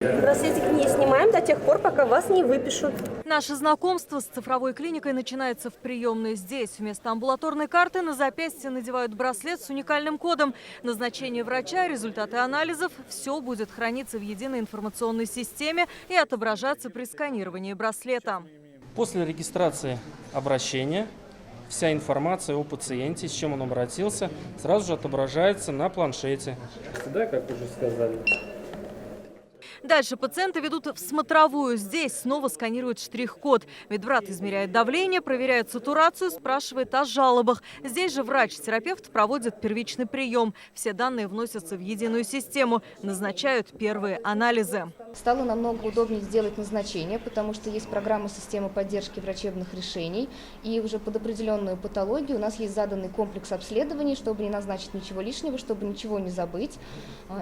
Браслетик не снимаем до тех пор, пока вас не выпишут. Наше знакомство с цифровой клиникой начинается в приемной. Здесь вместо амбулаторной карты на запястье надевают браслет с уникальным кодом. Назначение врача, результаты анализов – все будет храниться в единой информационной системе и отображаться при сканировании браслета. После регистрации обращения вся информация о пациенте, с чем он обратился, сразу же отображается на планшете. Да, как уже сказали. Дальше пациента ведут в смотровую. Здесь снова сканируют штрих-код. Медбрат измеряет давление, проверяет сатурацию, спрашивает о жалобах. Здесь же врач-терапевт проводит первичный прием. Все данные вносятся в единую систему. Назначают первые анализы. Стало намного удобнее сделать назначение, потому что есть программа системы поддержки врачебных решений. И уже под определенную патологию у нас есть заданный комплекс обследований, чтобы не назначить ничего лишнего, чтобы ничего не забыть.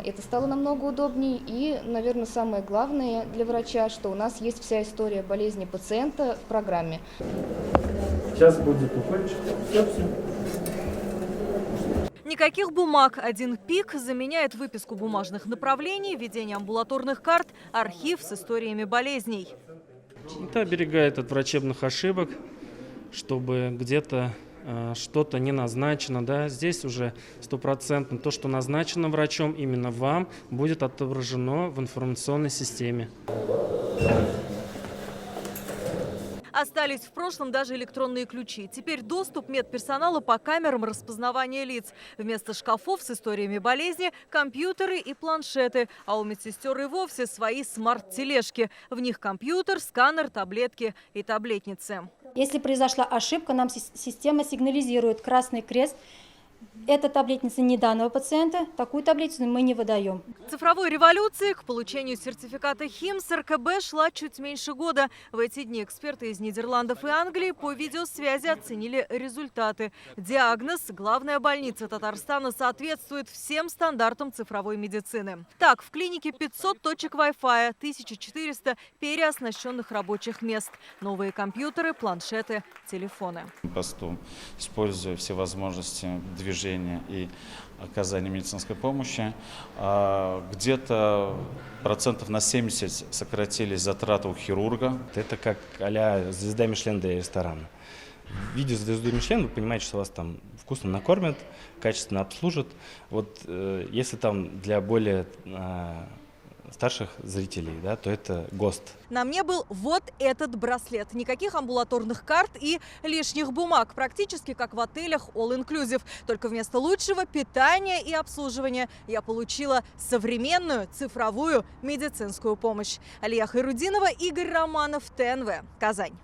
Это стало намного удобнее. И, наверное, самое главное для врача, что у нас есть вся история болезни пациента в программе. Сейчас будет укольчик. Никаких бумаг. Один ПИК заменяет выписку бумажных направлений, введение амбулаторных карт, архив с историями болезней. Это оберегает от врачебных ошибок, чтобы где-то что-то не назначено. Да? Здесь уже стопроцентно то, что назначено врачом, именно вам будет отображено в информационной системе. Остались в прошлом даже электронные ключи. Теперь доступ медперсонала по камерам распознавания лиц. Вместо шкафов с историями болезни – компьютеры и планшеты. А у медсестер и вовсе свои смарт-тележки. В них компьютер, сканер, таблетки и таблетницы. Если произошла ошибка, нам система сигнализирует красный крест. Эта таблетница не данного пациента, такую таблетницу мы не выдаем. Цифровой революции к получению сертификата ХИМСС РКБ шла чуть меньше года. В эти дни эксперты из Нидерландов и Англии по видеосвязи оценили результаты. Диагноз – главная больница Татарстана соответствует всем стандартам цифровой медицины. Так, в клинике 500 точек Wi-Fi, 1400 переоснащенных рабочих мест, новые компьютеры, планшеты, телефоны. Посту, используя все возможности движения и оказания медицинской помощи, где-то процентов на 70 сократились затраты у хирурга. Это как а-ля звезда Мишлен для ресторана. Видя звезду Мишлен, вы понимаете, что вас там вкусно накормят, качественно обслужат. Вот если там для более старших зрителей, да, то это ГОСТ. На мне был вот этот браслет. Никаких амбулаторных карт и лишних бумаг. Практически как в отелях All Inclusive. Только вместо лучшего питания и обслуживания я получила современную цифровую медицинскую помощь. Алия Хайрудинова, Игорь Романов, ТНВ, Казань.